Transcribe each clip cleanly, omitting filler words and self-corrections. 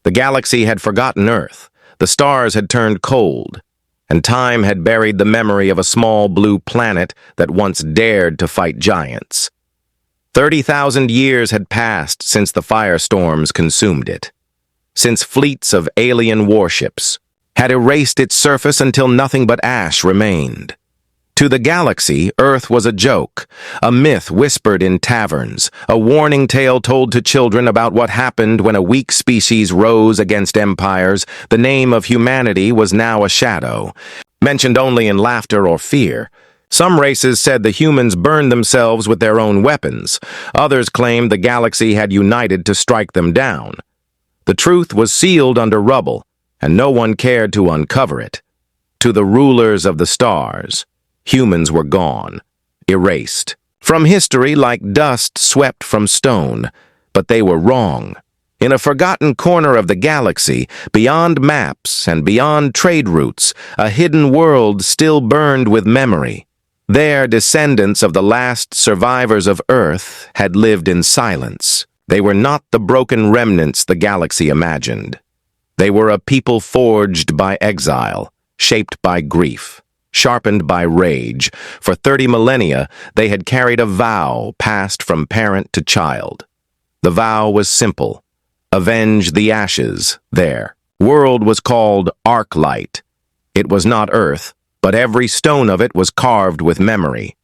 The galaxy had forgotten Earth, the stars had turned cold, and time had buried the memory of a small blue planet that once dared to fight giants. 30,000 years had passed since the firestorms consumed it, since fleets of alien warships had erased its surface until nothing but ash remained. To the galaxy, Earth was a joke, a myth whispered in taverns, a warning tale told to children about what happened when a weak species rose against empires. The name of humanity was now a shadow, mentioned only in laughter or fear. Some races said the humans burned themselves with their own weapons. Others claimed the galaxy had united to strike them down. The truth was sealed under rubble, and no one cared to uncover it. To the rulers of the stars, humans were gone, erased from history like dust swept from stone. But they were wrong. In a forgotten corner of the galaxy, beyond maps and beyond trade routes, a hidden world still burned with memory. There, descendants of the last survivors of Earth had lived in silence. They were not the broken remnants the galaxy imagined. They were a people forged by exile, shaped by grief, sharpened by rage. For 30 millennia, they had carried a vow passed from parent to child. The vow was simple: avenge the ashes. Their world was called Arclight. It was not Earth, but every stone of it was carved with memory.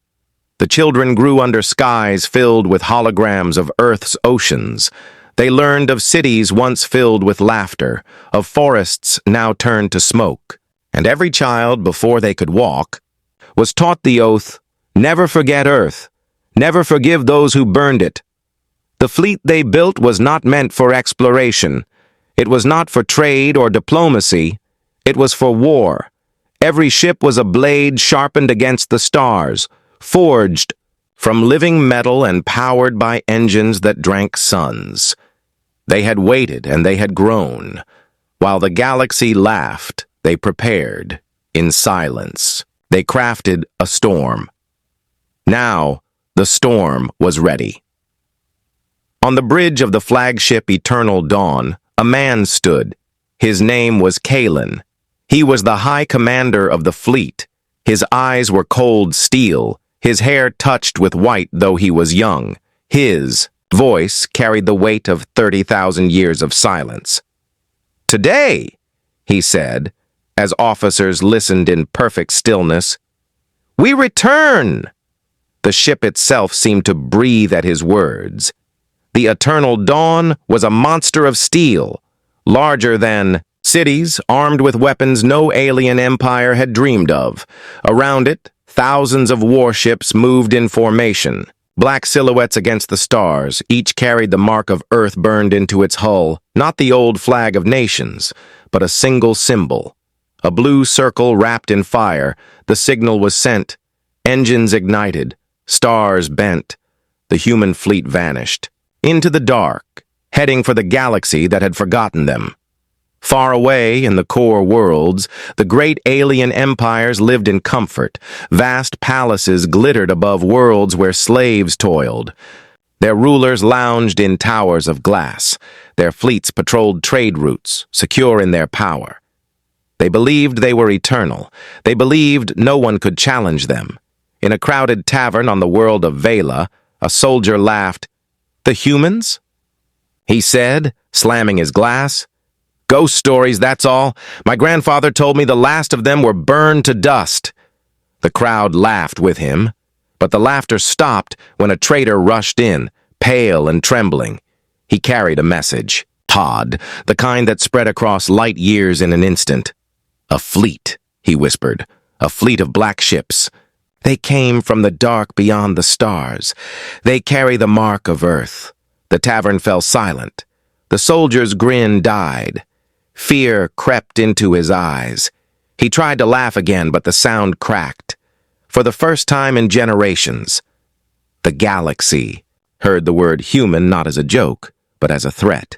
The children grew under skies filled with holograms of Earth's oceans. They learned of cities once filled with laughter, of forests now turned to smoke. And every child, before they could walk, was taught the oath, never forget Earth, never forgive those who burned it. The fleet they built was not meant for exploration. It was not for trade or diplomacy. It was for war. Every ship was a blade sharpened against the stars, forged from living metal and powered by engines that drank suns. They had waited and they had grown. While the galaxy laughed, they prepared. In silence, they crafted a storm. Now, the storm was ready. On the bridge of the flagship Eternal Dawn, a man stood. His name was Kalen. He was the high commander of the fleet. His eyes were cold steel, his hair touched with white though he was young. His voice carried the weight of 30,000 years of silence. "Today," he said, as officers listened in perfect stillness, "we return." The ship itself seemed to breathe at his words. The Eternal Dawn was a monster of steel, larger than cities armed with weapons no alien empire had dreamed of. Around it, thousands of warships moved in formation, black silhouettes against the stars. Each carried the mark of Earth burned into its hull, not the old flag of nations, but a single symbol. A blue circle wrapped in fire. The signal was sent. Engines ignited. Stars bent. The human fleet vanished into the dark, heading for the galaxy that had forgotten them. Far away in the core worlds, the great alien empires lived in comfort. Vast palaces glittered above worlds where slaves toiled. Their rulers lounged in towers of glass. Their fleets patrolled trade routes, secure in their power. They believed they were eternal. They believed no one could challenge them. In a crowded tavern on the world of Vela, a soldier laughed. "The humans?" he said, slamming his glass. "Ghost stories, that's all. My grandfather told me the last of them were burned to dust." The crowd laughed with him, but the laughter stopped when a traitor rushed in, pale and trembling. He carried a message. Pod, the kind that spread across light years in an instant. "A fleet," he whispered. "A fleet of black ships. They came from the dark beyond the stars. They carry the mark of Earth." The tavern fell silent. The soldier's grin died. Fear crept into his eyes. He tried to laugh again, but the sound cracked. For the first time in generations, the galaxy heard the word human not as a joke, but as a threat.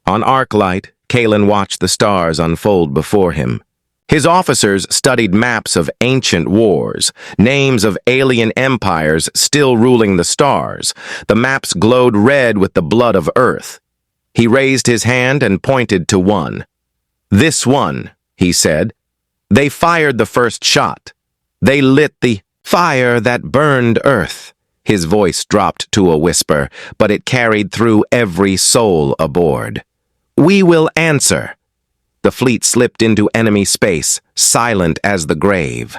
On Arclight, Kalen watched the stars unfold before him. His officers studied maps of ancient wars, names of alien empires still ruling the stars. The maps glowed red with the blood of Earth. He raised his hand and pointed to one. "This one," he said. "They fired the first shot. They lit the fire that burned Earth." His voice dropped to a whisper, but it carried through every soul aboard. "We will answer." The fleet slipped into enemy space, silent as the grave.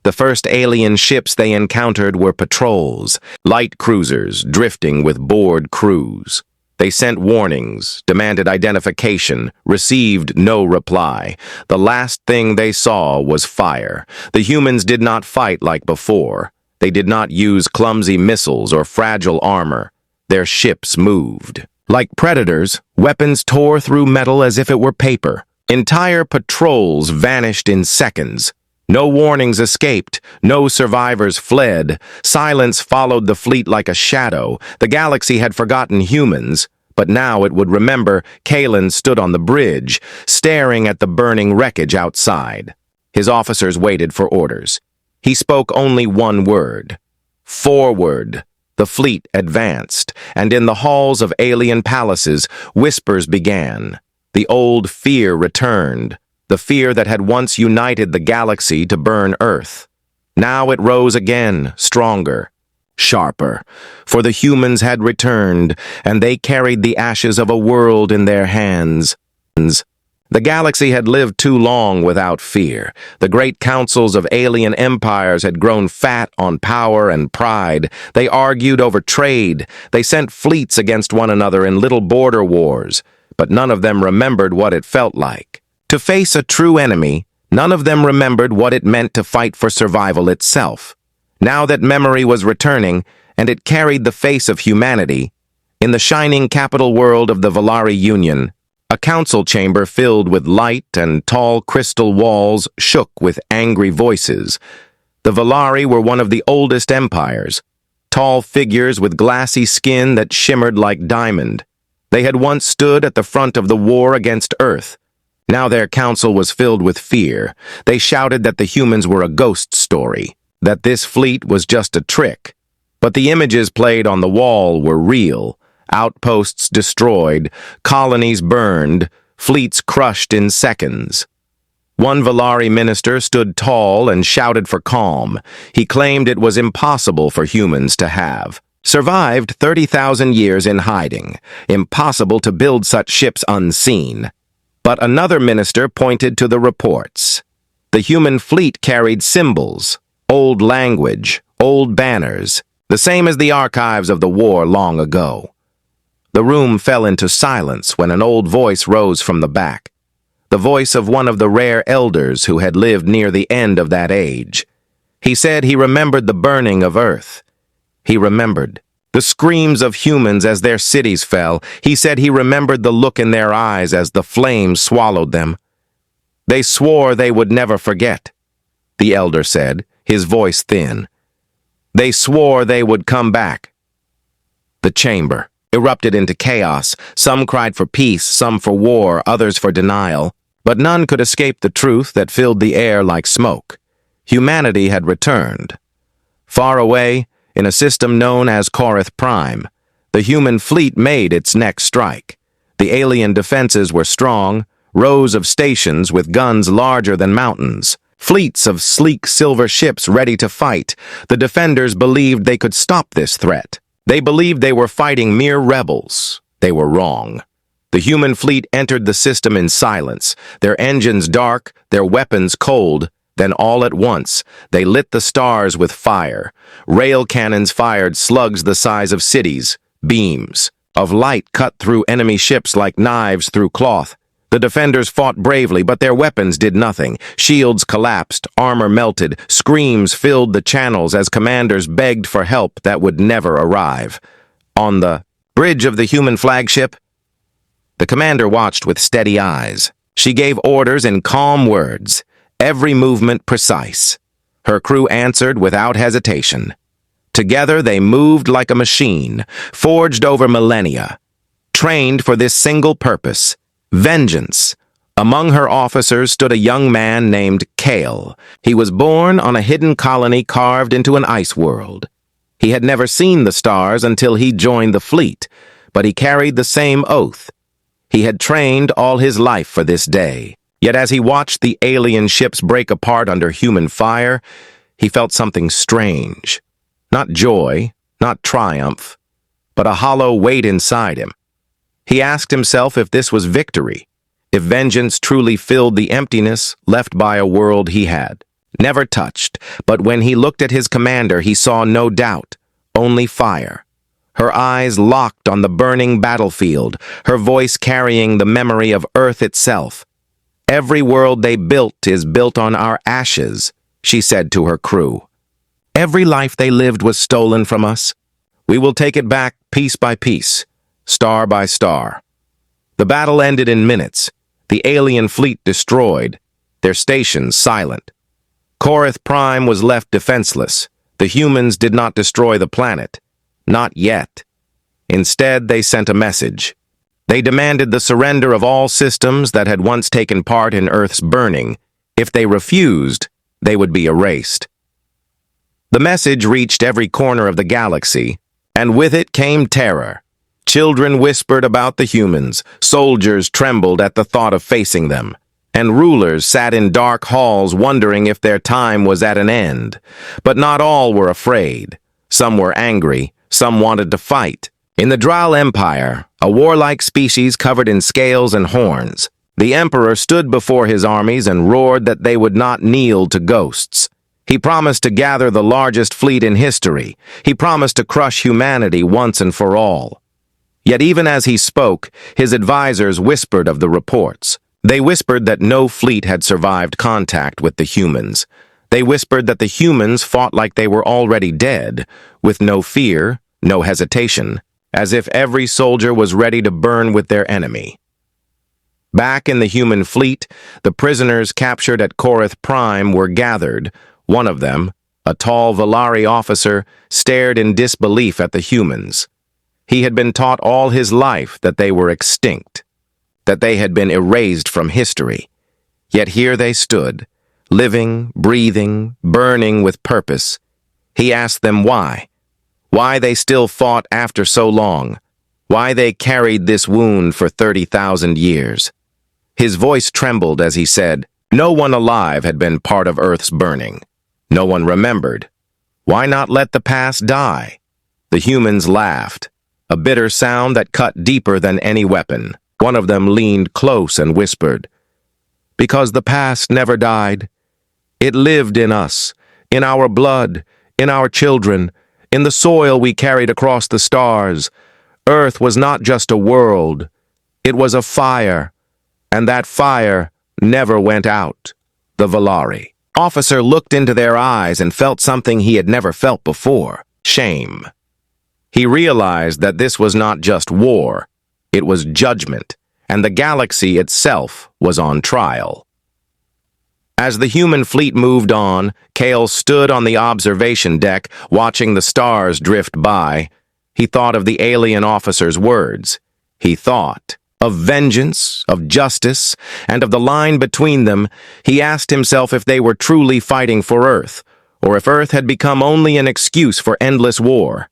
The first alien ships they encountered were patrols, light cruisers drifting with bored crews. They sent warnings, demanded identification, received no reply. The last thing they saw was fire. The humans did not fight like before. They did not use clumsy missiles or fragile armor. Their ships moved. Like predators, weapons tore through metal as if it were paper. Entire patrols vanished in seconds. No warnings escaped, no survivors fled. Silence followed the fleet like a shadow. The galaxy had forgotten humans, but now it would remember. Kalen stood on the bridge, staring at the burning wreckage outside. His officers waited for orders. He spoke only one word: forward. The fleet advanced, and in the halls of alien palaces, whispers began. The old fear returned. The fear that had once united the galaxy to burn Earth. Now it rose again, stronger, sharper, for the humans had returned, and they carried the ashes of a world in their hands. The galaxy had lived too long without fear. The great councils of alien empires had grown fat on power and pride. They argued over trade. They sent fleets against one another in little border wars, but none of them remembered what it felt like to face a true enemy. None of them remembered what it meant to fight for survival itself. Now that memory was returning, and it carried the face of humanity, in the shining capital world of the Valari Union, a council chamber filled with light and tall crystal walls shook with angry voices. The Valari were one of the oldest empires, tall figures with glassy skin that shimmered like diamond. They had once stood at the front of the war against Earth. Now their council was filled with fear. They shouted that the humans were a ghost story, that this fleet was just a trick. But the images played on the wall were real. Outposts destroyed, colonies burned, fleets crushed in seconds. One Valari minister stood tall and shouted for calm. He claimed it was impossible for humans to have survived 30,000 years in hiding, impossible to build such ships unseen. But another minister pointed to the reports. The human fleet carried symbols, old language, old banners, the same as the archives of the war long ago. The room fell into silence when an old voice rose from the back, the voice of one of the rare elders who had lived near the end of that age. He said he remembered the burning of Earth. He remembered the screams of humans as their cities fell. He said he remembered the look in their eyes as the flames swallowed them. They swore they would never forget, the elder said, his voice thin. They swore they would come back. The chamber erupted into chaos. Some cried for peace, some for war, others for denial. But none could escape the truth that filled the air like smoke. Humanity had returned. Far away, in a system known as Korath Prime, the human fleet made its next strike. The alien defenses were strong, rows of stations with guns larger than mountains, fleets of sleek silver ships ready to fight. The defenders believed they could stop this threat. They believed they were fighting mere rebels. They were wrong. The human fleet entered the system in silence, their engines dark, their weapons cold. Then all at once, they lit the stars with fire. Rail cannons fired slugs the size of cities. Beams of light cut through enemy ships like knives through cloth. The defenders fought bravely, but their weapons did nothing. Shields collapsed, armor melted, screams filled the channels as commanders begged for help that would never arrive. On the bridge of the human flagship, the commander watched with steady eyes. She gave orders in calm words, every movement precise. Her crew answered without hesitation. Together they moved like a machine, forged over millennia, trained for this single purpose: vengeance. Among her officers stood a young man named Kale. He was born on a hidden colony carved into an ice world. He had never seen the stars until he joined the fleet, but he carried the same oath. He had trained all his life for this day. Yet as he watched the alien ships break apart under human fire, he felt something strange. Not joy, not triumph, but a hollow weight inside him. He asked himself if this was victory, if vengeance truly filled the emptiness left by a world he had never touched. But when he looked at his commander, he saw no doubt, only fire. Her eyes locked on the burning battlefield, her voice carrying the memory of Earth itself. "Every world they built is built on our ashes," she said to her crew. "Every life they lived was stolen from us. We will take it back piece by piece, star by star." The battle ended in minutes, the alien fleet destroyed, their stations silent. Korath Prime was left defenseless. The humans did not destroy the planet. Not yet. Instead, they sent a message. They demanded the surrender of all systems that had once taken part in Earth's burning. If they refused, they would be erased. The message reached every corner of the galaxy, and with it came terror. Children whispered about the humans, soldiers trembled at the thought of facing them, and rulers sat in dark halls wondering if their time was at an end. But not all were afraid. Some were angry, some wanted to fight. In the Dral Empire, a warlike species covered in scales and horns, the Emperor stood before his armies and roared that they would not kneel to ghosts. He promised to gather the largest fleet in history. He promised to crush humanity once and for all. Yet even as he spoke, his advisors whispered of the reports. They whispered that no fleet had survived contact with the humans. They whispered that the humans fought like they were already dead, with no fear, no hesitation, as if every soldier was ready to burn with their enemy. Back in the human fleet, the prisoners captured at Korath Prime were gathered. One of them, a tall Valari officer, stared in disbelief at the humans. He had been taught all his life that they were extinct, that they had been erased from history. Yet here they stood, living, breathing, burning with purpose. He asked them why they still fought after so long, why they carried this wound for 30,000 years. His voice trembled as he said, "No one alive had been part of Earth's burning. No one remembered. Why not let the past die?" The humans laughed, a bitter sound that cut deeper than any weapon. One of them leaned close and whispered, "Because the past never died. It lived in us, in our blood, in our children, in the soil we carried across the stars. Earth was not just a world. It was a fire, and that fire never went out." The Valari officer looked into their eyes and felt something he had never felt before: shame. He realized that this was not just war, it was judgment, and the galaxy itself was on trial. As the human fleet moved on, Kale stood on the observation deck, watching the stars drift by. He thought of the alien officer's words. He thought of vengeance, of justice, and of the line between them. He asked himself if they were truly fighting for Earth, or if Earth had become only an excuse for endless war.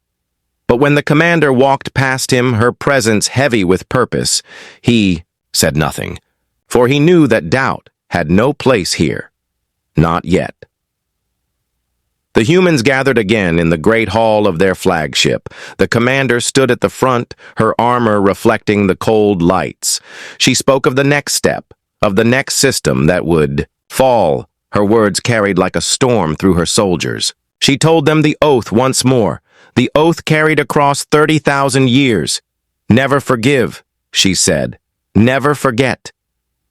But when the commander walked past him, her presence heavy with purpose, he said nothing, for he knew that doubt had no place here. Not yet. The humans gathered again in the great hall of their flagship. The commander stood at the front, her armor reflecting the cold lights. She spoke of the next step, of the next system that would fall. Her words carried like a storm through her soldiers. She told them the oath once more, the oath carried across 30,000 years. "Never forgive," she said. "Never forget."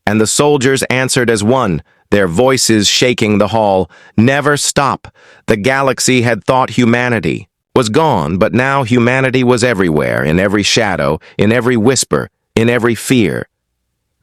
And the soldiers answered as one, their voices shaking the hall. Never stop. The galaxy had thought humanity was gone, but now humanity was everywhere, in every shadow, in every whisper, in every fear.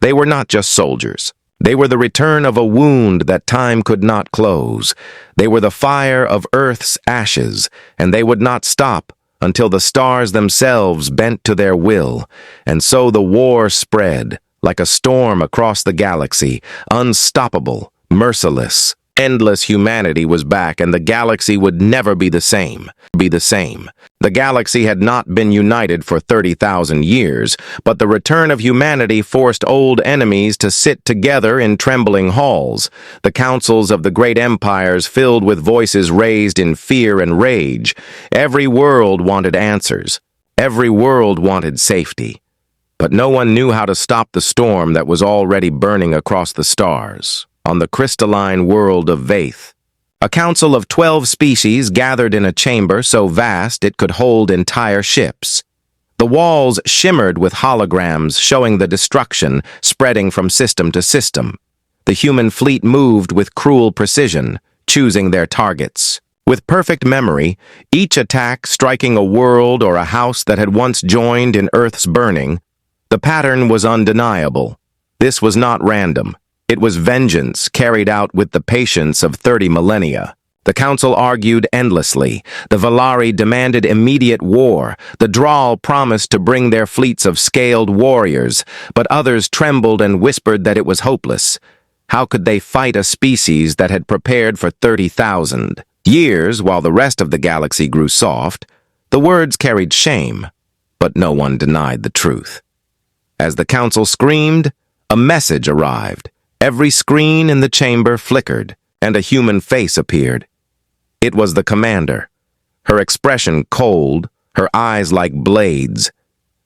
They were not just soldiers. They were the return of a wound that time could not close. They were the fire of Earth's ashes, and they would not stop until the stars themselves bent to their will. And so the war spread, like a storm across the galaxy, unstoppable, merciless. Endless humanity was back, and the galaxy would never be the same. The galaxy had not been united for 30,000 years, but the return of humanity forced old enemies to sit together in trembling halls. The councils of the great empires filled with voices raised in fear and rage. Every world wanted answers. Every world wanted safety. But no one knew how to stop the storm that was already burning across the stars, on the crystalline world of Vaith. A council of 12 species gathered in a chamber so vast it could hold entire ships. The walls shimmered with holograms showing the destruction spreading from system to system. The human fleet moved with cruel precision, choosing their targets. With perfect memory, each attack striking a world or a house that had once joined in Earth's burning. The pattern was undeniable. This was not random. It was vengeance carried out with the patience of 30 millennia. The council argued endlessly. The Valari demanded immediate war. The Draal promised to bring their fleets of scaled warriors, but others trembled and whispered that it was hopeless. How could they fight a species that had prepared for 30,000 years while the rest of the galaxy grew soft? The words carried shame, but no one denied the truth. As the council screamed, a message arrived. Every screen in the chamber flickered, and a human face appeared. It was the commander, her expression cold, her eyes like blades.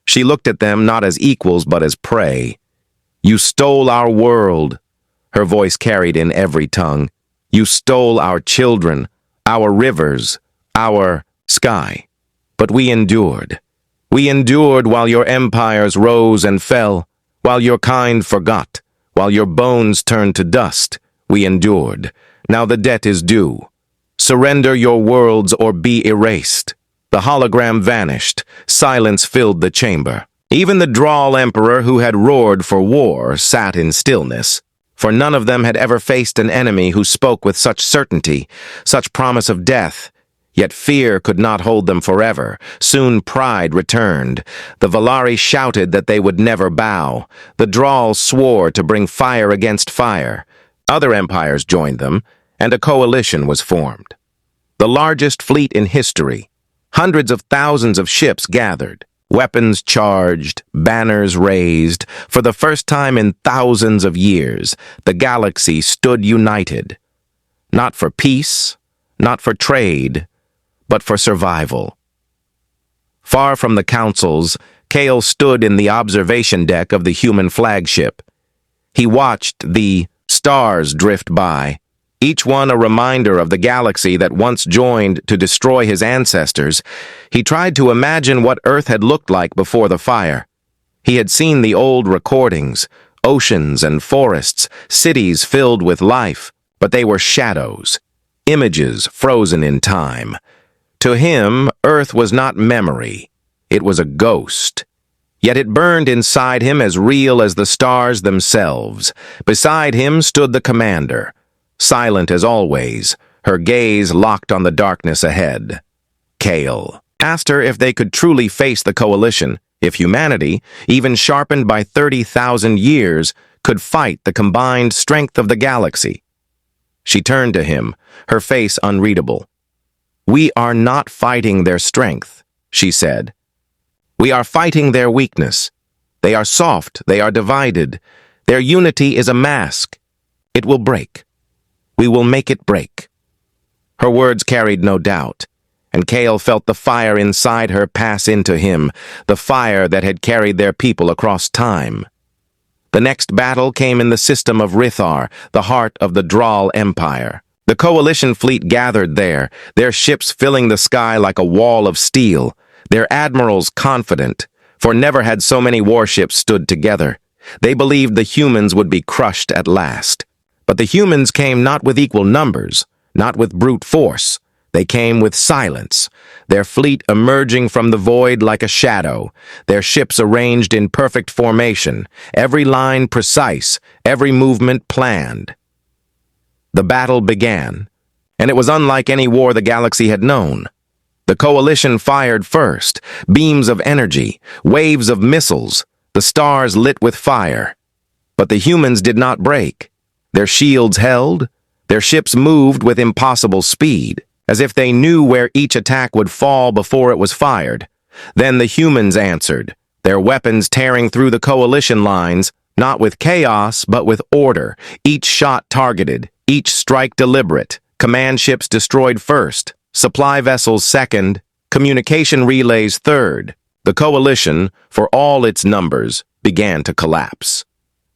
She looked at them not as equals but as prey. "You stole our world," her voice carried in every tongue. "You stole our children, our rivers, our sky. But we endured. We endured while your empires rose and fell, while your kind forgot. While your bones turned to dust, we endured. Now the debt is due. Surrender your worlds or be erased." The hologram vanished. Silence filled the chamber. Even the Draal Emperor, who had roared for war, sat in stillness. For none of them had ever faced an enemy who spoke with such certainty, such promise of death. Yet fear could not hold them forever. Soon pride returned. The Valari shouted that they would never bow. The Draal swore to bring fire against fire. Other empires joined them, and a coalition was formed. The largest fleet in history. Hundreds of thousands of ships gathered. Weapons charged, banners raised. For the first time in thousands of years, the galaxy stood united. Not for peace, not for trade, but for survival. Far from the councils, Kale stood in the observation deck of the human flagship. He watched the stars drift by, each one a reminder of the galaxy that once joined to destroy his ancestors. He tried to imagine what Earth had looked like before the fire. He had seen the old recordings, oceans and forests, cities filled with life, but they were shadows, images frozen in time. To him, Earth was not memory. It was a ghost. Yet it burned inside him as real as the stars themselves. Beside him stood the commander, silent as always, her gaze locked on the darkness ahead. Kale asked her if they could truly face the coalition, if humanity, even sharpened by 30,000 years, could fight the combined strength of the galaxy. She turned to him, her face unreadable. "We are not fighting their strength," she said. "We are fighting their weakness. They are soft, they are divided. Their unity is a mask. It will break. We will make it break." Her words carried no doubt, and Kale felt the fire inside her pass into him, the fire that had carried their people across time. The next battle came in the system of Rithar, the heart of the Draal Empire. The coalition fleet gathered there, their ships filling the sky like a wall of steel, their admirals confident, for never had so many warships stood together. They believed the humans would be crushed at last. But the humans came not with equal numbers, not with brute force. They came with silence, their fleet emerging from the void like a shadow, their ships arranged in perfect formation, every line precise, every movement planned. The battle began, and it was unlike any war the galaxy had known. The coalition fired first, beams of energy, waves of missiles, the stars lit with fire. But the humans did not break. Their shields held, Their ships moved with impossible speed, as if they knew where each attack would fall before it was fired. Then the humans answered, their weapons tearing through the coalition lines, not with chaos, but with order, each shot targeted, each strike deliberate, command ships destroyed first, supply vessels second, communication relays third. The coalition, for all its numbers, began to collapse.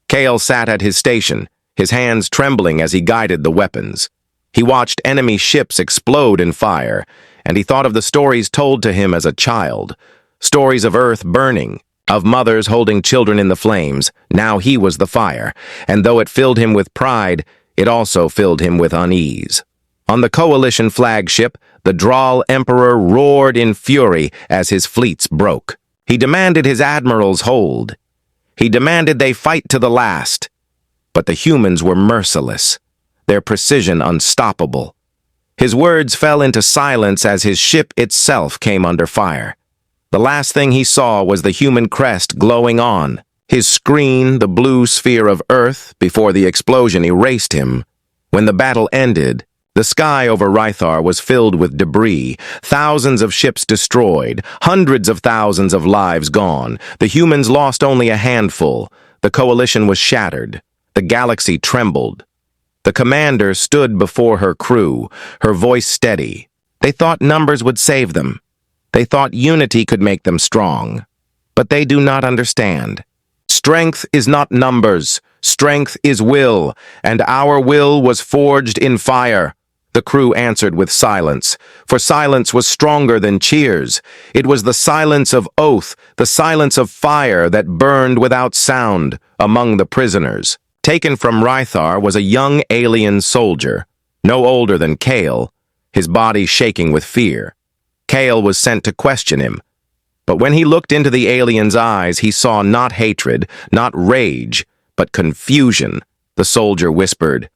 Kale sat at his station, his hands trembling as he guided the weapons. He watched enemy ships explode in fire, and he thought of the stories told to him as a child. Stories of Earth burning, of mothers holding children in the flames. Now he was the fire, and though it filled him with pride, it also filled him with unease. On the coalition flagship, the Draal Emperor roared in fury as his fleets broke. He demanded his admirals hold. He demanded they fight to the last. But the humans were merciless, their precision unstoppable. His words fell into silence as his ship itself came under fire. The last thing he saw was the human crest glowing on, his screen the blue sphere of Earth before the explosion erased him. When the battle ended, the sky over Rythar was filled with debris, thousands of ships destroyed, hundreds of thousands of lives gone. The humans lost only a handful. The coalition was shattered. The galaxy trembled. The commander stood before her crew, her voice steady. They thought numbers would save them. They thought unity could make them strong. But they do not understand. Strength is not numbers. Strength is will, and our will was forged in fire. The crew answered with silence, for silence was stronger than cheers. It was the silence of oath, the silence of fire that burned without sound among the prisoners. Taken from Rythar was a young alien soldier, no older than Kale, his body shaking with fear. Kale was sent to question him. But when he looked into the alien's eyes, he saw not hatred, not rage, but confusion. The soldier whispered,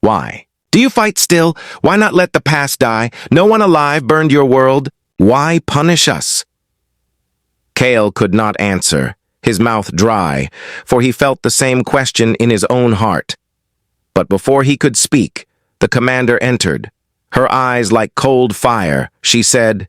"Why? Do you fight still? Why not let the past die? No one alive burned your world. Why punish us?" Kale could not answer, his mouth dry, for he felt the same question in his own heart. But before he could speak, the commander entered. Her eyes like cold fire, she said,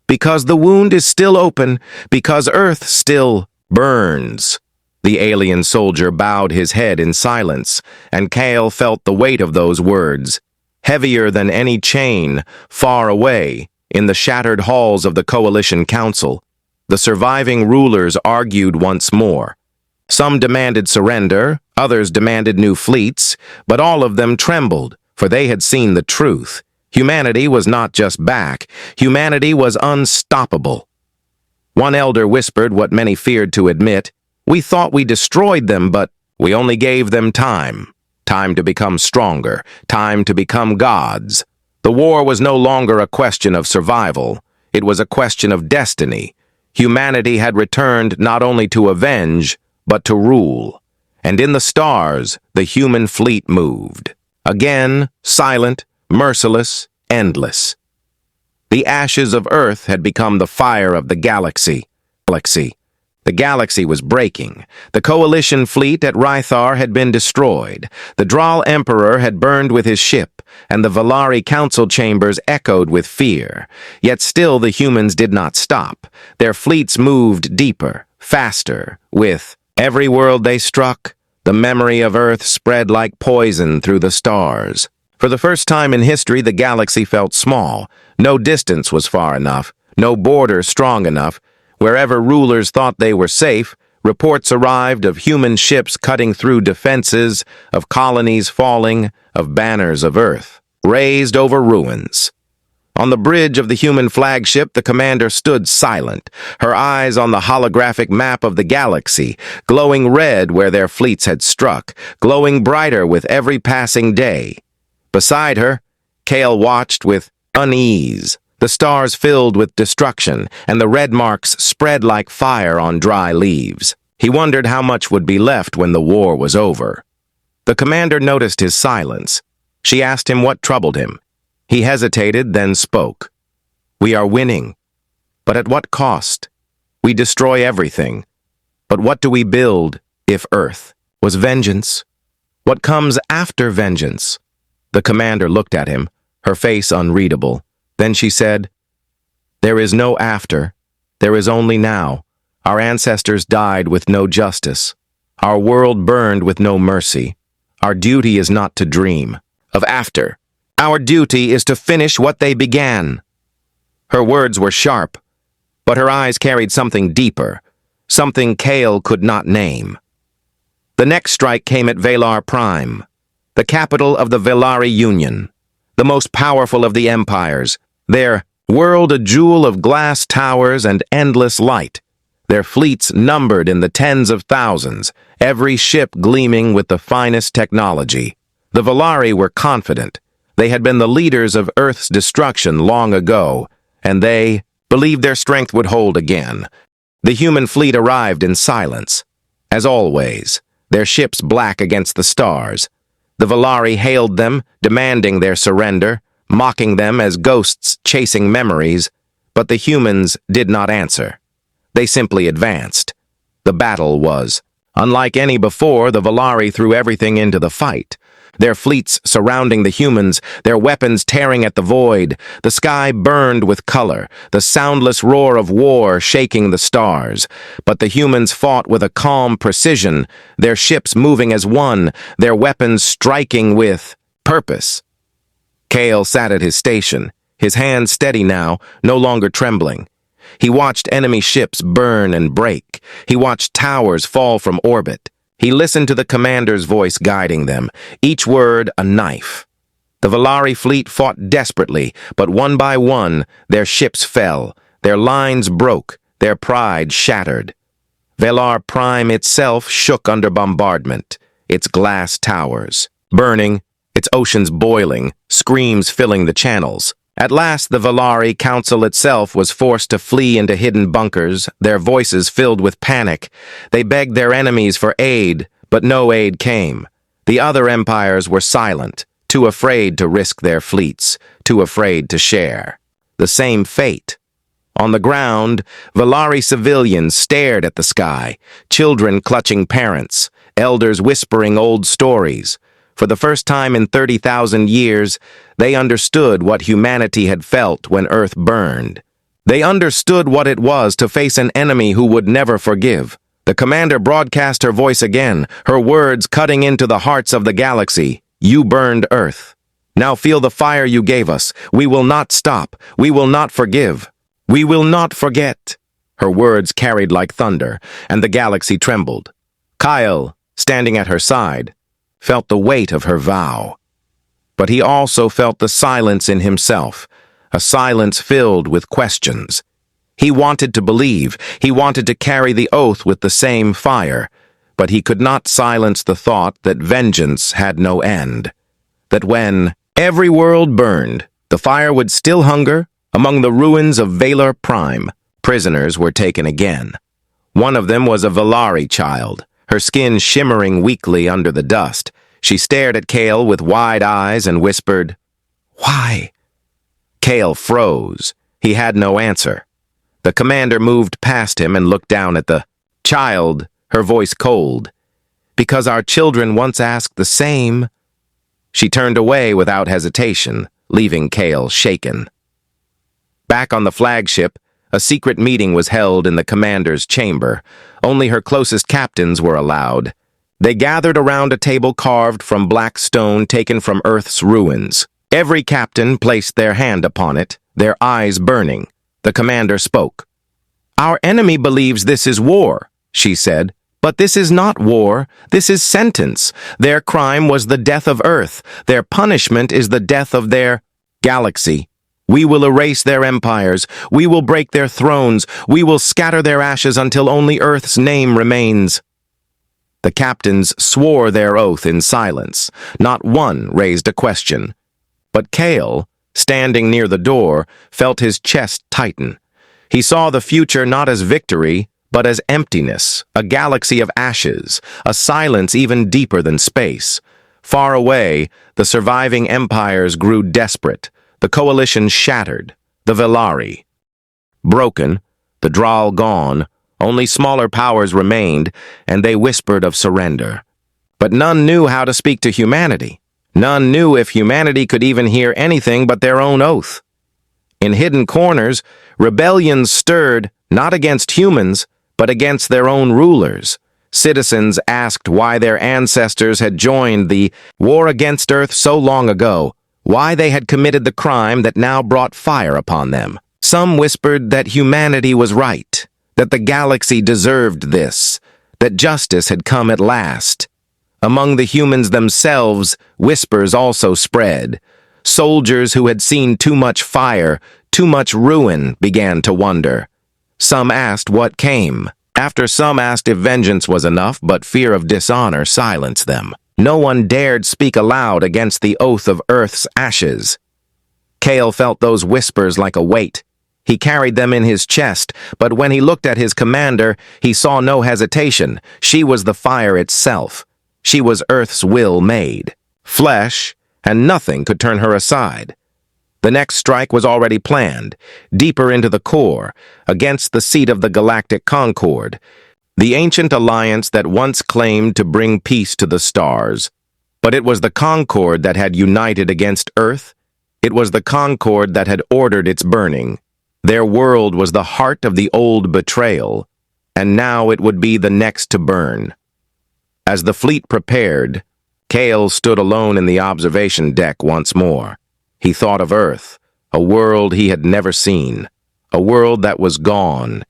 "Because the wound is still open, because Earth still burns." The alien soldier bowed his head in silence, and Kale felt the weight of those words, heavier than any chain, far away, in the shattered halls of the Coalition Council. The surviving rulers argued once more. Some demanded surrender, others demanded new fleets, but all of them trembled, for they had seen the truth. Humanity was not just back, humanity was unstoppable. One elder whispered what many feared to admit, "We thought we destroyed them, but we only gave them time. Time to become stronger, time to become gods." The war was no longer a question of survival. It was a question of destiny. Humanity had returned not only to avenge, but to rule. And in the stars, the human fleet moved. Again, silent, merciless, endless. The ashes of Earth had become the fire of the galaxy. The galaxy was breaking. The coalition fleet at Rythar had been destroyed. The Draal Emperor had burned with his ship, and the Valari council chambers echoed with fear. Yet still the humans did not stop. Their fleets moved deeper, faster. With every world they struck, the memory of Earth spread like poison through the stars. For the first time in history, the galaxy felt small. No distance was far enough, no border strong enough. Wherever rulers thought they were safe, reports arrived of human ships cutting through defenses, of colonies falling, of banners of Earth raised over ruins. On the bridge of the human flagship, the commander stood silent, her eyes on the holographic map of the galaxy, glowing red where their fleets had struck, glowing brighter with every passing day. Beside her, Kale watched with unease. The stars filled with destruction, and the red marks spread like fire on dry leaves. He wondered how much would be left when the war was over. The commander noticed his silence. She asked him what troubled him. He hesitated, then spoke. "We are winning. But at what cost? We destroy everything. But what do we build if Earth was vengeance? What comes after vengeance? The commander looked at him, her face unreadable. Then she said, "There is no after. There is only now. Our ancestors died with no justice. Our world burned with no mercy. Our duty is not to dream of after. Our duty is to finish what they began." Her words were sharp, but her eyes carried something deeper, something Kale could not name. The next strike came at Valar Prime, the capital of the Velari Union, the most powerful of the empires, their world a jewel of glass towers and endless light, their fleets numbered in the tens of thousands, every ship gleaming with the finest technology. The Velari were confident. They had been the leaders of Earth's destruction long ago, and they believed their strength would hold again. The human fleet arrived in silence. As always, their ships black against the stars. The Velari hailed them, demanding their surrender, mocking them as ghosts chasing memories, but the humans did not answer. They simply advanced. The battle was unlike any before. The Velari threw everything into the fight. Their fleets surrounding the humans, their weapons tearing at the void. The sky burned with color, the soundless roar of war shaking the stars. But the humans fought with a calm precision, their ships moving as one, their weapons striking with purpose. Kale sat at his station, his hands steady now, no longer trembling. He watched enemy ships burn and break. He watched towers fall from orbit. He listened to the commander's voice guiding them, each word a knife. The Velari fleet fought desperately, but one by one, their ships fell, their lines broke, their pride shattered. Valar Prime itself shook under bombardment, its glass towers burning, its oceans boiling, screams filling the channels. At last, the Velari Council itself was forced to flee into hidden bunkers, their voices filled with panic. They begged their enemies for aid, but no aid came. The other empires were silent, too afraid to risk their fleets, too afraid to share the same fate. On the ground, Velari civilians stared at the sky, children clutching parents, elders whispering old stories. For the first time in 30,000 years, they understood what humanity had felt when Earth burned. They understood what it was to face an enemy who would never forgive. The commander broadcast her voice again, her words cutting into the hearts of the galaxy. "You burned Earth. Now feel the fire you gave us. We will not stop. We will not forgive. We will not forget." Her words carried like thunder, and the galaxy trembled. Kyle, standing at her side, felt the weight of her vow. But he also felt the silence in himself, a silence filled with questions. He wanted to believe, he wanted to carry the oath with the same fire, but he could not silence the thought that vengeance had no end. That when every world burned, the fire would still hunger among the ruins of Valar Prime. Prisoners were taken again. One of them was a Velari child, her skin shimmering weakly under the dust. She stared at Kale with wide eyes and whispered, "Why?" Kale froze. He had no answer. The commander moved past him and looked down at the child, her voice cold. "Because our children once asked the same." She turned away without hesitation, leaving Kale shaken. Back on the flagship, a secret meeting was held in the commander's chamber. Only her closest captains were allowed. They gathered around a table carved from black stone taken from Earth's ruins. Every captain placed their hand upon it, their eyes burning. The commander spoke. "Our enemy believes this is war," she said. "But this is not war. This is sentence. Their crime was the death of Earth. Their punishment is the death of their galaxy. We will erase their empires. We will break their thrones. We will scatter their ashes until only Earth's name remains." The captains swore their oath in silence. Not one raised a question. But Kale, standing near the door, felt his chest tighten. He saw the future not as victory, but as emptiness, a galaxy of ashes, a silence even deeper than space. Far away, the surviving empires grew desperate. The coalition shattered, the Velari. Broken, the Droll gone, only smaller powers remained, and they whispered of surrender. But none knew how to speak to humanity. None knew if humanity could even hear anything but their own oath. In hidden corners, rebellions stirred not against humans, but against their own rulers. Citizens asked why their ancestors had joined the war against Earth so long ago, why they had committed the crime that now brought fire upon them. Some whispered that humanity was right, that the galaxy deserved this, that justice had come at last. Among the humans themselves, whispers also spread. Soldiers who had seen too much fire, too much ruin, began to wonder. Some asked what came. After some asked if vengeance was enough, but fear of dishonor silenced them. No one dared speak aloud against the oath of Earth's ashes. Kale felt those whispers like a weight. He carried them in his chest, but when he looked at his commander, he saw no hesitation. She was the fire itself. She was Earth's will made. Flesh, and nothing could turn her aside. The next strike was already planned, deeper into the core, against the seat of the Galactic Concord, the ancient alliance that once claimed to bring peace to the stars. But it was the Concord that had united against Earth. It was the Concord that had ordered its burning. Their world was the heart of the old betrayal, and now it would be the next to burn. As the fleet prepared, Kale stood alone in the observation deck once more. He thought of Earth, a world he had never seen, a world that was gone,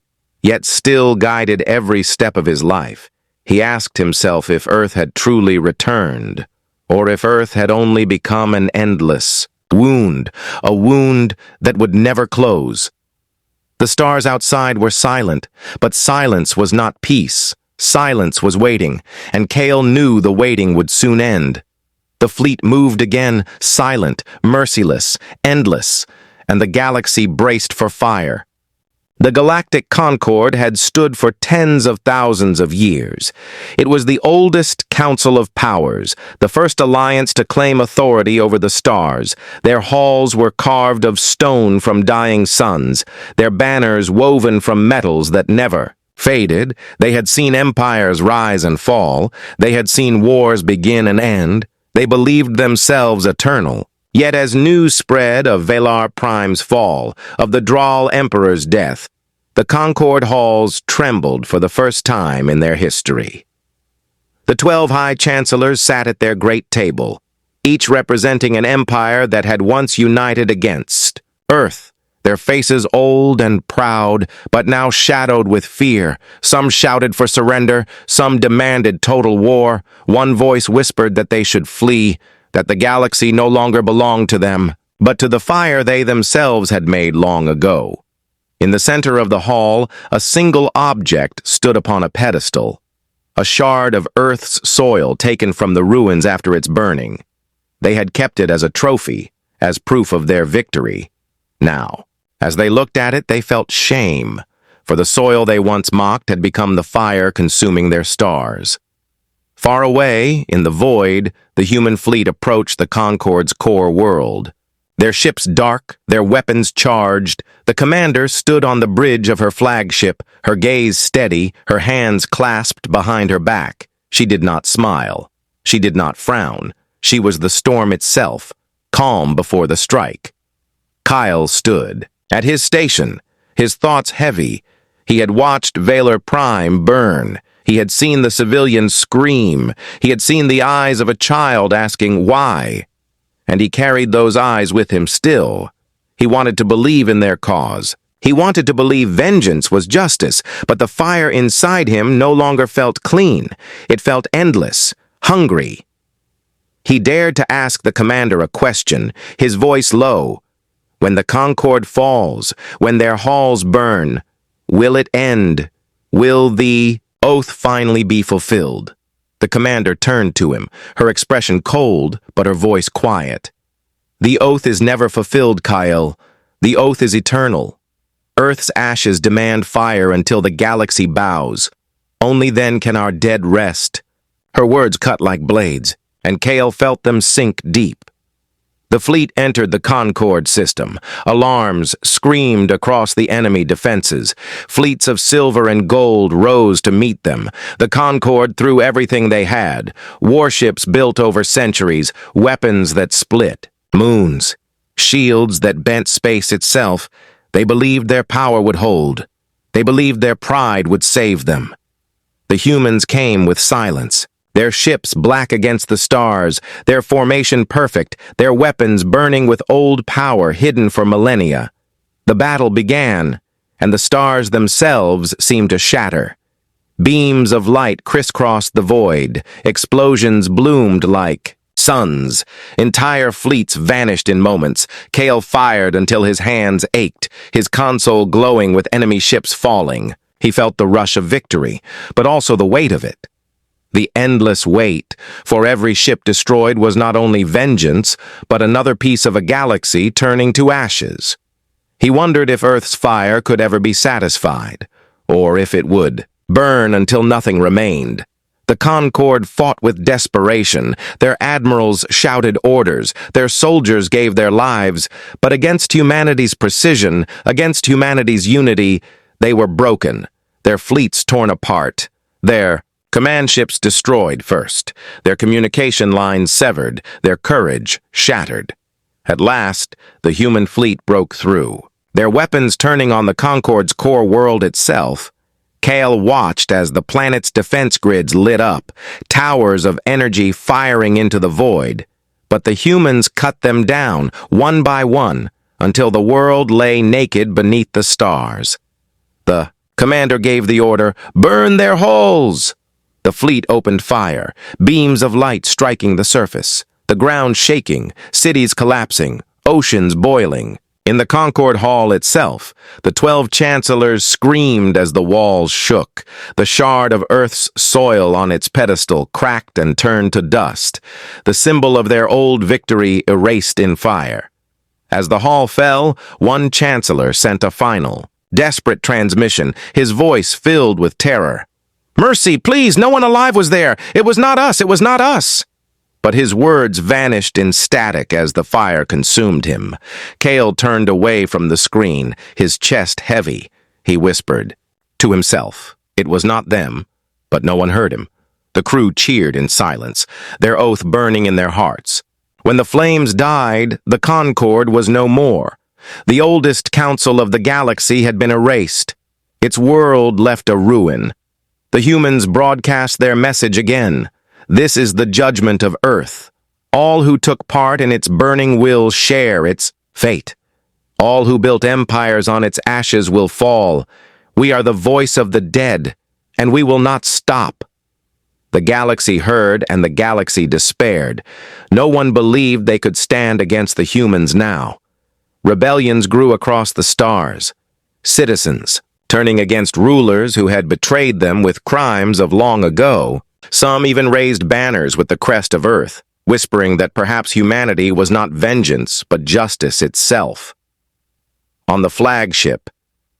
yet still guided every step of his life. He asked himself if Earth had truly returned, or if Earth had only become an endless wound, a wound that would never close. The stars outside were silent, but silence was not peace. Silence was waiting, and Kale knew the waiting would soon end. The fleet moved again, silent, merciless, endless, and the galaxy braced for fire. The Galactic Concord had stood for tens of thousands of years. It was the oldest council of powers, the first alliance to claim authority over the stars. Their halls were carved of stone from dying suns, their banners woven from metals that never faded. They had seen empires rise and fall. They had seen wars begin and end. They believed themselves eternal. Yet as news spread of Valar Prime's fall, of the Droll Emperor's death, the Concord halls trembled for the first time in their history. The 12 High Chancellors sat at their great table, each representing an empire that had once united against Earth, their faces old and proud, but now shadowed with fear. Some shouted for surrender, some demanded total war. One voice whispered that they should flee, that the galaxy no longer belonged to them, but to the fire they themselves had made long ago. In the center of the hall, a single object stood upon a pedestal, a shard of Earth's soil taken from the ruins after its burning. They had kept it as a trophy, as proof of their victory. Now, as they looked at it, they felt shame, for the soil they once mocked had become the fire consuming their stars. Far away, in the void, the human fleet approached the Concord's core world. Their ships dark, their weapons charged, the commander stood on the bridge of her flagship, her gaze steady, her hands clasped behind her back. She did not smile. She did not frown. She was the storm itself, calm before the strike. Kyle stood at his station, his thoughts heavy. He had watched Valar Prime burn. He had seen the civilians scream. He had seen the eyes of a child asking why. And he carried those eyes with him still. He wanted to believe in their cause. He wanted to believe vengeance was justice, but the fire inside him no longer felt clean. It felt endless, hungry. He dared to ask the commander a question, his voice low. When the Concord falls, when their halls burn, will it end? Will the oath finally be fulfilled? The commander turned to him, her expression cold, but her voice quiet. The oath is never fulfilled, Kyle. The oath is eternal. Earth's ashes demand fire until the galaxy bows. Only then can our dead rest. Her words cut like blades, and Kale felt them sink deep. The fleet entered the Concorde system. Alarms screamed across the enemy defenses. Fleets of silver and gold rose to meet them. The Concorde threw everything they had. Warships built over centuries, weapons that split, moons, shields that bent space itself. They believed their power would hold. They believed their pride would save them. The humans came with silence. Their ships black against the stars, their formation perfect, their weapons burning with old power hidden for millennia. The battle began, and the stars themselves seemed to shatter. Beams of light crisscrossed the void. Explosions bloomed like suns. Entire fleets vanished in moments. Kale fired until his hands ached, his console glowing with enemy ships falling. He felt the rush of victory, but also the weight of it. The endless weight, for every ship destroyed was not only vengeance, but another piece of a galaxy turning to ashes. He wondered if Earth's fire could ever be satisfied, or if it would burn until nothing remained. The Concorde fought with desperation. Their admirals shouted orders. Their soldiers gave their lives. But against humanity's precision, against humanity's unity, they were broken. Their fleets torn apart. Their command ships destroyed first, their communication lines severed, their courage shattered. At last, the human fleet broke through, their weapons turning on the Concorde's core world itself. Kale watched as the planet's defense grids lit up, towers of energy firing into the void. But the humans cut them down, one by one, until the world lay naked beneath the stars. The commander gave the order, "Burn their hulls!" The fleet opened fire, beams of light striking the surface, the ground shaking, cities collapsing, oceans boiling. In the Concorde Hall itself, the 12 chancellors screamed as the walls shook. The shard of Earth's soil on its pedestal cracked and turned to dust, the symbol of their old victory erased in fire. As the hall fell, one chancellor sent a final, desperate transmission, his voice filled with terror. "Mercy, please, no one alive was there. It was not us, it was not us." But his words vanished in static as the fire consumed him. Kale turned away from the screen, his chest heavy. He whispered to himself. It was not them, but no one heard him. The crew cheered in silence, their oath burning in their hearts. When the flames died, the Concorde was no more. The oldest council of the galaxy had been erased. Its world left a ruin. The humans broadcast their message again. This is the judgment of Earth. All who took part in its burning will share its fate. All who built empires on its ashes will fall. We are the voice of the dead, and we will not stop. The galaxy heard, and the galaxy despaired. No one believed they could stand against the humans now. Rebellions grew across the stars. Citizens, turning against rulers who had betrayed them with crimes of long ago. Some even raised banners with the crest of Earth, whispering that perhaps humanity was not vengeance, but justice itself. On the flagship,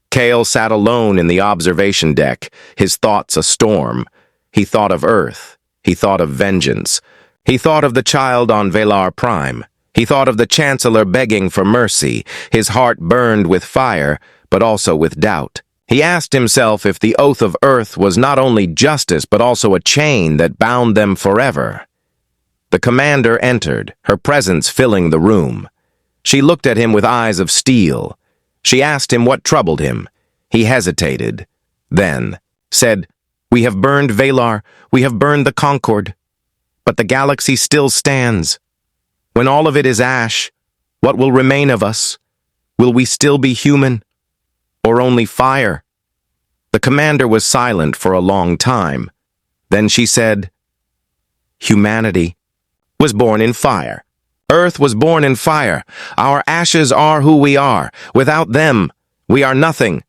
Kale sat alone in the observation deck, his thoughts a storm. He thought of Earth. He thought of vengeance. He thought of the child on Velar Prime. He thought of the Chancellor begging for mercy. His heart burned with fire, but also with doubt. He asked himself if the oath of Earth was not only justice but also a chain that bound them forever. The commander entered, her presence filling the room. She looked at him with eyes of steel. She asked him what troubled him. He hesitated, then said, "We have burned Velar, we have burned the Concorde, but the galaxy still stands. When all of it is ash, what will remain of us? Will we still be human? Or only fire?" The commander was silent for a long time. Then she said, "Humanity was born in fire. Earth was born in fire. Our ashes are who we are. Without them, we are nothing."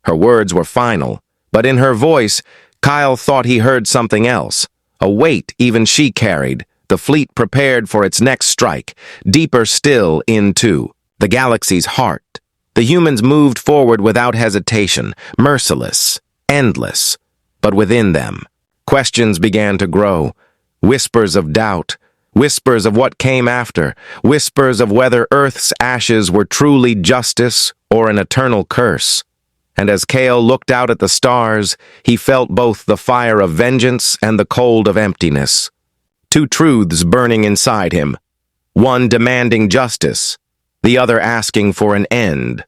Her words were final, but in her voice, Kyle thought he heard something else. A weight even she carried, the fleet prepared for its next strike, deeper still into the galaxy's heart. The humans moved forward without hesitation, merciless, endless. But within them, questions began to grow, whispers of doubt. whispers of what came after, whispers of whether Earth's ashes were truly justice or an eternal curse. And as Kale looked out at the stars, he felt both the fire of vengeance and the cold of emptiness. Two truths burning inside him, one demanding justice, the other asking for an end.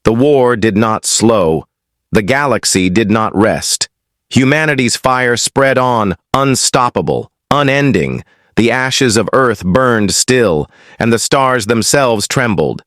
The war did not slow. The galaxy did not rest. Humanity's fire spread on, unstoppable, unending. The ashes of Earth burned still, and the stars themselves trembled.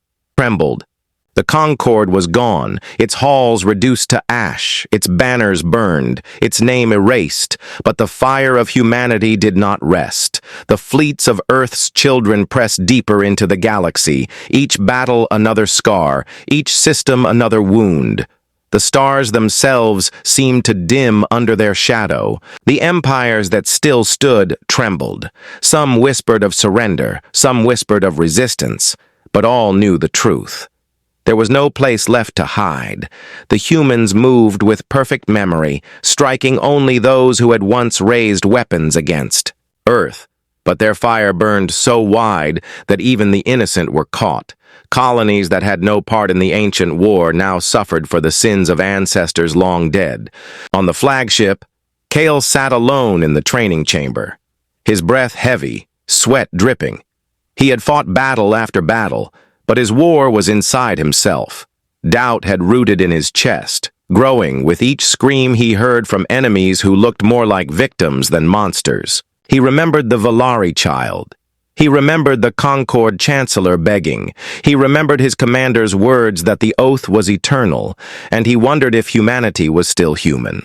The Concorde was gone, its halls reduced to ash, its banners burned, its name erased, but the fire of humanity did not rest. The fleets of Earth's children pressed deeper into the galaxy, each battle another scar, each system another wound. The stars themselves seemed to dim under their shadow. The empires that still stood trembled. Some whispered of surrender, some whispered of resistance, but all knew the truth. There was no place left to hide. The humans moved with perfect memory, striking only those who had once raised weapons against Earth. But their fire burned so wide that even the innocent were caught. Colonies that had no part in the ancient war now suffered for the sins of ancestors long dead. On the flagship, Kale sat alone in the training chamber, his breath heavy, sweat dripping. He had fought battle after battle, but his war was inside himself. Doubt had rooted in his chest, growing with each scream he heard from enemies who looked more like victims than monsters. He remembered the Valari child. He remembered the Concorde Chancellor begging. He remembered his commander's words that the oath was eternal, and he wondered if humanity was still human.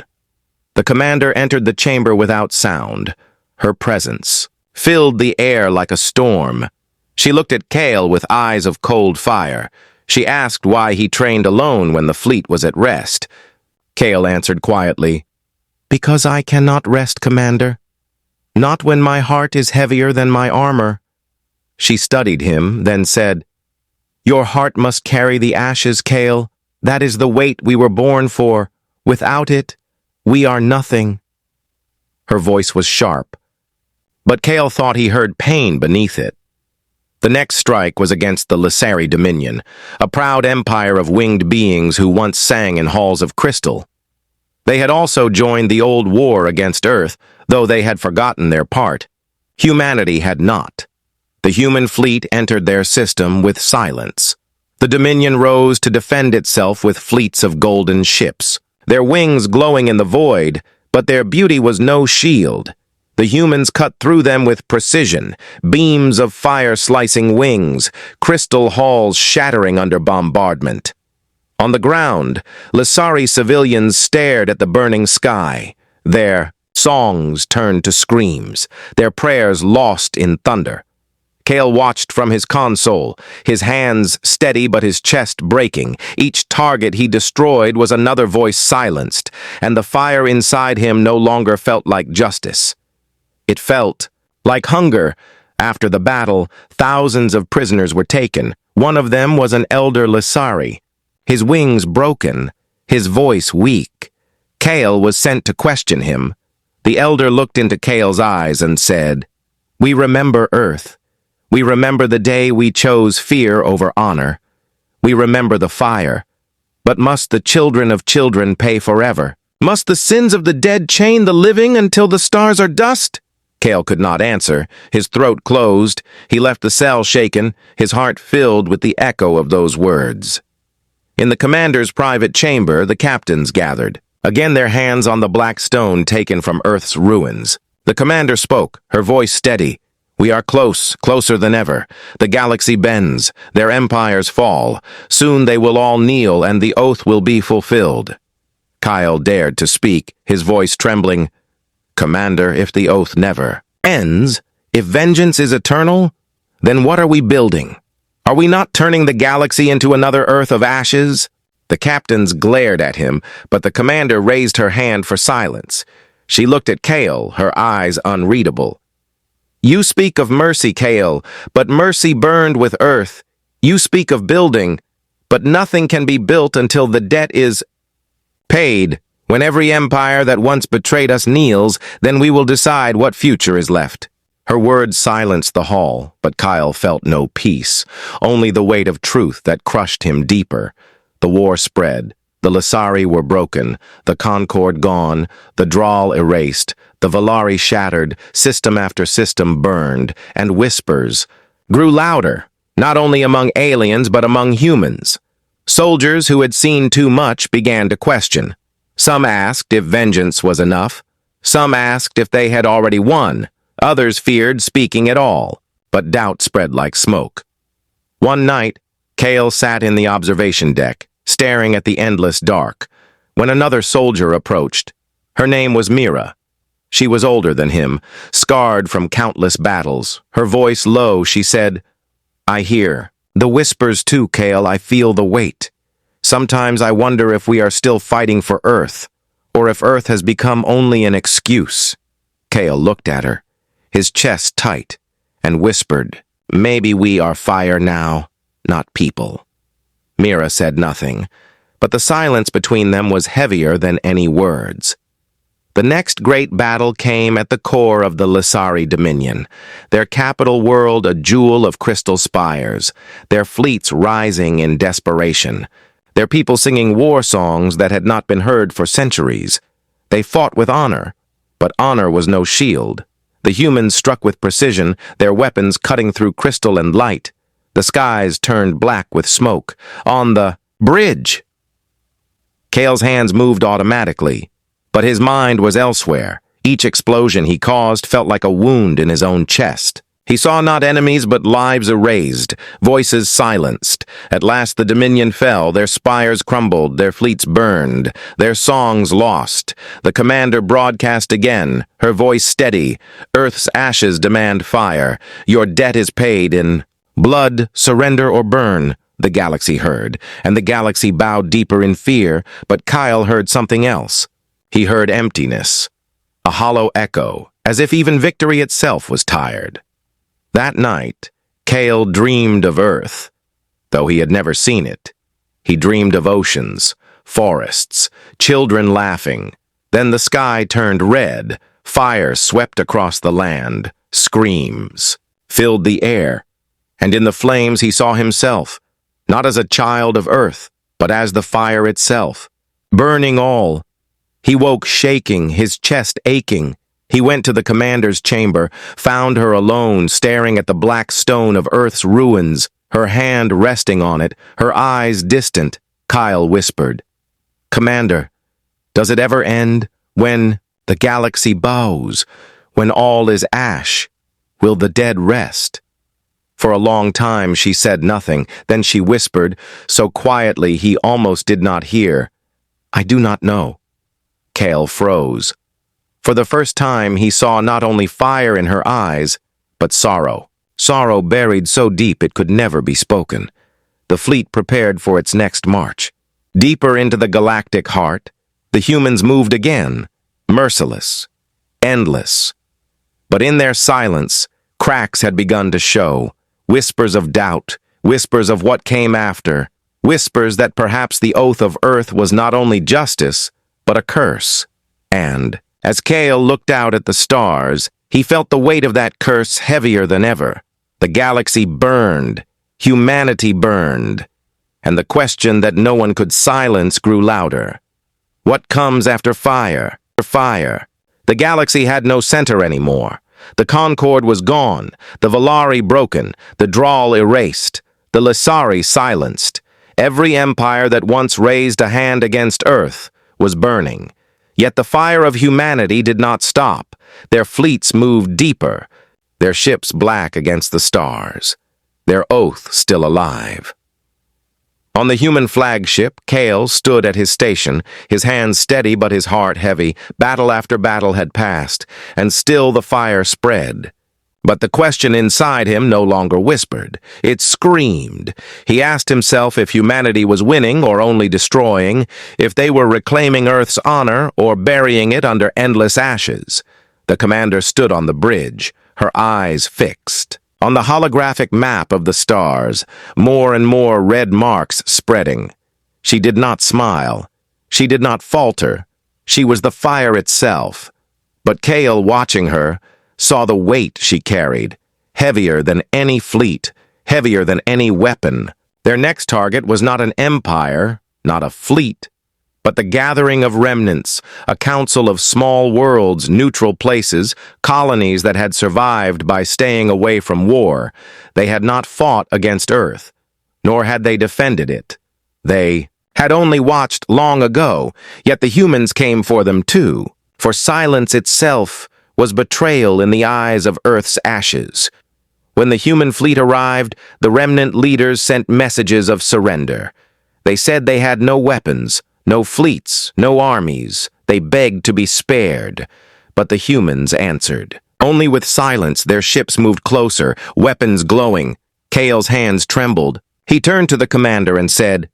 The commander entered the chamber without sound. Her presence filled the air like a storm. She looked at Kale with eyes of cold fire. She asked why he trained alone when the fleet was at rest. Kale answered quietly, "Because I cannot rest, Commander. Not when my heart is heavier than my armor." She studied him, then said, "Your heart must carry the ashes, Kale. That is the weight we were born for. Without it, we are nothing." Her voice was sharp, but Kale thought he heard pain beneath it. The next strike was against the Lissari Dominion, a proud empire of winged beings who once sang in halls of crystal. They had also joined the old war against Earth, though they had forgotten their part. Humanity had not. The human fleet entered their system with silence. The Dominion rose to defend itself with fleets of golden ships, their wings glowing in the void, but their beauty was no shield. The humans cut through them with precision, beams of fire-slicing wings, crystal halls shattering under bombardment. On the ground, Lissari civilians stared at the burning sky. Their songs turned to screams, their prayers lost in thunder. Kale watched from his console, his hands steady but his chest breaking. Each target he destroyed was another voice silenced, and the fire inside him no longer felt like justice. It felt like hunger. After the battle, thousands of prisoners were taken. One of them was an elder Lissari, his wings broken, his voice weak. Kale was sent to question him. The elder looked into Kale's eyes and said, "We remember Earth. We remember the day we chose fear over honor. We remember the fire. But must the children of children pay forever? Must the sins of the dead chain the living until the stars are dust?" Kale could not answer. His throat closed. He left the cell shaken, his heart filled with the echo of those words. In the commander's private chamber, the captains gathered, again their hands on the black stone taken from Earth's ruins. The commander spoke, her voice steady. "We are close, closer than ever. The galaxy bends, their empires fall. Soon they will all kneel and the oath will be fulfilled." Kyle dared to speak, his voice trembling. "Commander, if the oath never ends, if vengeance is eternal, then what are we building? Are we not turning the galaxy into another Earth of ashes?" The captains glared at him, but the commander raised her hand for silence. She looked at Kale, her eyes unreadable. "You speak of mercy, Kale, but mercy burned with Earth. You speak of building, but nothing can be built until the debt is paid. When every empire that once betrayed us kneels, then we will decide what future is left." Her words silenced the hall, but Kyle felt no peace, only the weight of truth that crushed him deeper. The war spread. The Lissari were broken, the Concord gone, the Drawl erased, the Valari shattered, system after system burned, and whispers grew louder, not only among aliens but among humans. Soldiers who had seen too much began to question. Some asked if vengeance was enough. Some asked if they had already won. Others feared speaking at all, but doubt spread like smoke. One night, Cale sat in the observation deck, staring at the endless dark, when another soldier approached. Her name was Mira. She was older than him, scarred from countless battles. Her voice low, she said, "I hear. The whispers too, Cale, I feel the weight. Sometimes I wonder if we are still fighting for Earth, or if Earth has become only an excuse." Cale looked at her, his chest tight, and whispered, "Maybe we are fire now, not people." Mira said nothing, but the silence between them was heavier than any words. The next great battle came at the core of the Lissari Dominion, their capital world a jewel of crystal spires, their fleets rising in desperation, their people singing war songs that had not been heard for centuries. They fought with honor, but honor was no shield. The humans struck with precision, their weapons cutting through crystal and light. The skies turned black with smoke. On the bridge! Cale's hands moved automatically, but his mind was elsewhere. Each explosion he caused felt like a wound in his own chest. He saw not enemies but lives erased, voices silenced. At last the Dominion fell, their spires crumbled, their fleets burned, their songs lost. The commander broadcast again, her voice steady. "Earth's ashes demand fire. Your debt is paid in blood, surrender or burn," the galaxy heard, and the galaxy bowed deeper in fear, but Kyle heard something else. He heard emptiness, a hollow echo, as if even victory itself was tired. That night, Cale dreamed of Earth, though he had never seen it. He dreamed of oceans, forests, children laughing. Then the sky turned red, fire swept across the land, screams filled the air. And in the flames he saw himself, not as a child of Earth, but as the fire itself, burning all. He woke shaking, his chest aching. He went to the commander's chamber, found her alone, staring at the black stone of Earth's ruins, her hand resting on it, her eyes distant. Kyle whispered, "Commander, does it ever end? When the galaxy bows, when all is ash, will the dead rest?" For a long time she said nothing. Then she whispered, so quietly he almost did not hear, "I do not know." Cale froze. For the first time he saw not only fire in her eyes, but sorrow. Sorrow buried so deep it could never be spoken. The fleet prepared for its next march. Deeper into the galactic heart, the humans moved again, merciless, endless. But in their silence, cracks had begun to show. Whispers of doubt, whispers of what came after, whispers that perhaps the oath of Earth was not only justice, but a curse. And, as Cale looked out at the stars, he felt the weight of that curse heavier than ever. The galaxy burned, humanity burned, and the question that no one could silence grew louder. What comes after fire? Fire. The galaxy had no center anymore. The Concord was gone, the Valari broken, the Drawl erased, the Lissari silenced. Every empire that once raised a hand against Earth was burning. Yet the fire of humanity did not stop. Their fleets moved deeper, their ships black against the stars, their oath still alive. On the human flagship, Cale stood at his station, his hands steady but his heart heavy. Battle after battle had passed, and still the fire spread. But the question inside him no longer whispered. It screamed. He asked himself if humanity was winning or only destroying, if they were reclaiming Earth's honor or burying it under endless ashes. The commander stood on the bridge, her eyes fixed. On the holographic map of the stars, more and more red marks spreading. She did not smile. She did not falter. She was the fire itself. But Cale, watching her, saw the weight she carried, heavier than any fleet, heavier than any weapon. Their next target was not an empire, not a fleet, but the gathering of remnants, a council of small worlds, neutral places, colonies that had survived by staying away from war. They had not fought against Earth, nor had they defended it. They had only watched long ago, yet the humans came for them too, for silence itself was betrayal in the eyes of Earth's ashes. When the human fleet arrived, the remnant leaders sent messages of surrender. They said they had no weapons, no fleets, no armies. They begged to be spared. But the humans answered. Only with silence their ships moved closer, weapons glowing. Kale's hands trembled. He turned to the commander and said,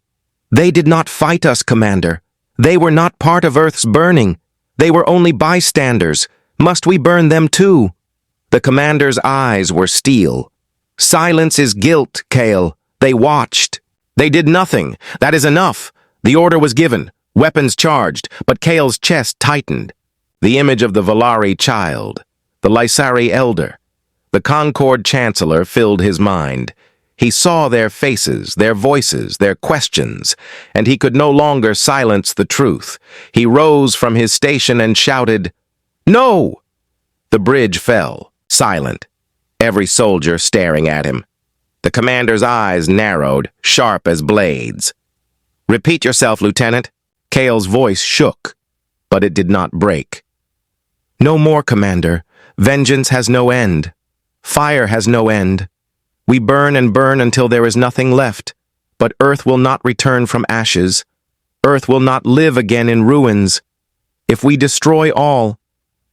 "They did not fight us, Commander. They were not part of Earth's burning. They were only bystanders. Must we burn them too?" The commander's eyes were steel. "Silence is guilt, Kale. They watched. They did nothing. That is enough." The order was given, weapons charged, but Kale's chest tightened. The image of the Valari child, the Lysari elder, the Concord chancellor filled his mind. He saw their faces, their voices, their questions, and he could no longer silence the truth. He rose from his station and shouted, "No!" The bridge fell, silent, every soldier staring at him. The commander's eyes narrowed, sharp as blades. "Repeat yourself, Lieutenant." Kale's voice shook, but it did not break. "No more, Commander. Vengeance has no end. Fire has no end. We burn and burn until there is nothing left, but Earth will not return from ashes. Earth will not live again in ruins. If we destroy all,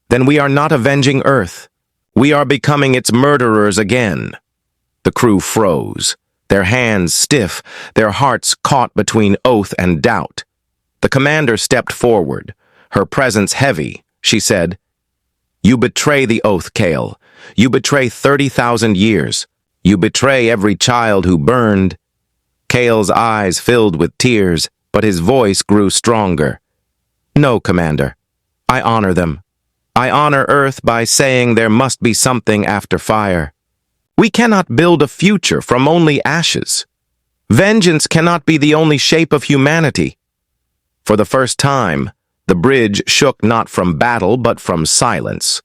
then we are not avenging Earth. We are becoming its murderers again." The crew froze, their hands stiff, their hearts caught between oath and doubt. The commander stepped forward, her presence heavy. She said, "You betray the oath, Kale. You betray 30,000 years. You betray every child who burned." Kale's eyes filled with tears, but his voice grew stronger. "No, Commander. I honor them. I honor Earth by saying there must be something after fire. We cannot build a future from only ashes. Vengeance cannot be the only shape of humanity." For the first time, the bridge shook not from battle but from silence.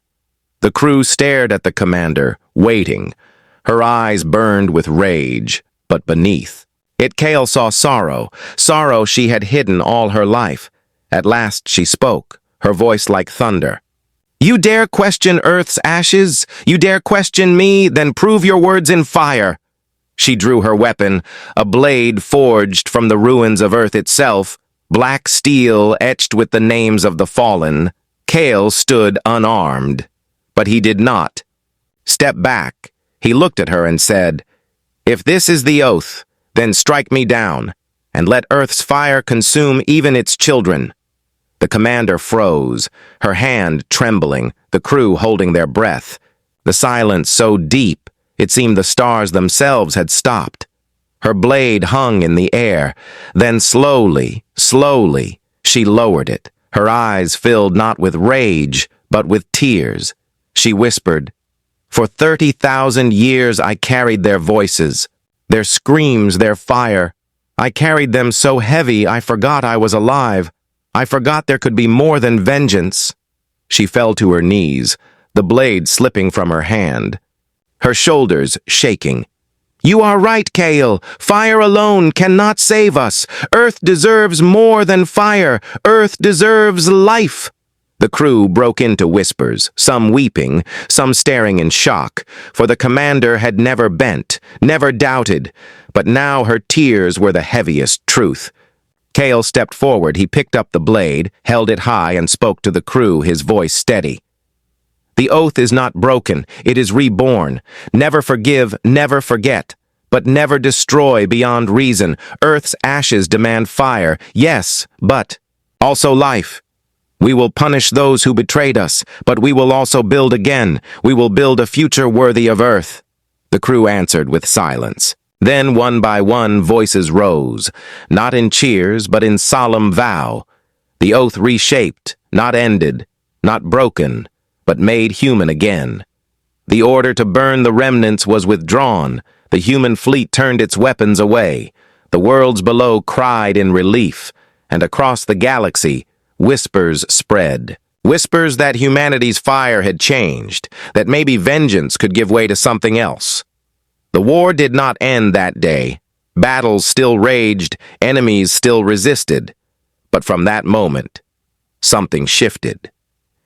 The crew stared at the commander, waiting. Her eyes burned with rage, but beneath it Kale saw sorrow, sorrow she had hidden all her life. At last she spoke, her voice like thunder. "You dare question Earth's ashes? You dare question me? Then prove your words in fire." She drew her weapon, a blade forged from the ruins of Earth itself, black steel etched with the names of the fallen. Kale stood unarmed, but he did not step back. He looked at her and said, "If this is the oath, then strike me down, and let Earth's fire consume even its children." The commander froze, her hand trembling, the crew holding their breath. The silence so deep, it seemed the stars themselves had stopped. Her blade hung in the air. Then slowly, slowly, she lowered it. Her eyes filled not with rage, but with tears. She whispered, "For 30,000 years I carried their voices, their screams, their fire. I carried them so heavy I forgot I was alive. I forgot there could be more than vengeance." She fell to her knees, the blade slipping from her hand, her shoulders shaking. "You are right, Kale. Fire alone cannot save us. Earth deserves more than fire. Earth deserves life." The crew broke into whispers, some weeping, some staring in shock, for the commander had never bent, never doubted, but now her tears were the heaviest truth. Kale stepped forward. He picked up the blade, held it high, and spoke to the crew, his voice steady. "The oath is not broken. It is reborn. Never forgive, never forget, but never destroy beyond reason. Earth's ashes demand fire, yes, but also life. We will punish those who betrayed us, but we will also build again. We will build a future worthy of Earth." The crew answered with silence. Then, one by one, voices rose, not in cheers, but in solemn vow. The oath reshaped, not ended, not broken, but made human again. The order to burn the remnants was withdrawn. The human fleet turned its weapons away. The worlds below cried in relief, and across the galaxy, whispers spread. Whispers that humanity's fire had changed, that maybe vengeance could give way to something else. The war did not end that day. Battles still raged, enemies still resisted. But from that moment, something shifted.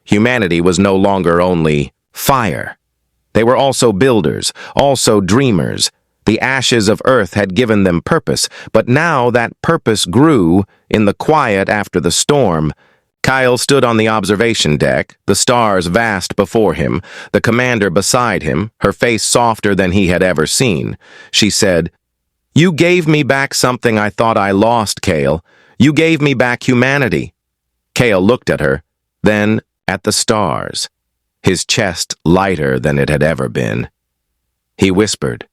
Humanity was no longer only fire. They were also builders, also dreamers. The ashes of Earth had given them purpose, but now that purpose grew in the quiet after the storm. Kyle stood on the observation deck, the stars vast before him, the commander beside him, her face softer than he had ever seen. She said, "You gave me back something I thought I lost, Kale. You gave me back humanity." Kale looked at her, then at the stars, his chest lighter than it had ever been. He whispered,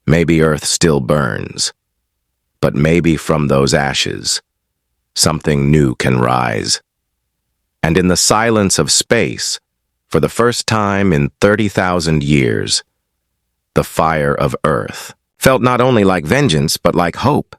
"Maybe Earth still burns, but maybe from those ashes, something new can rise." And in the silence of space, for the first time in 30,000 years, the fire of Earth felt not only like vengeance, but like hope,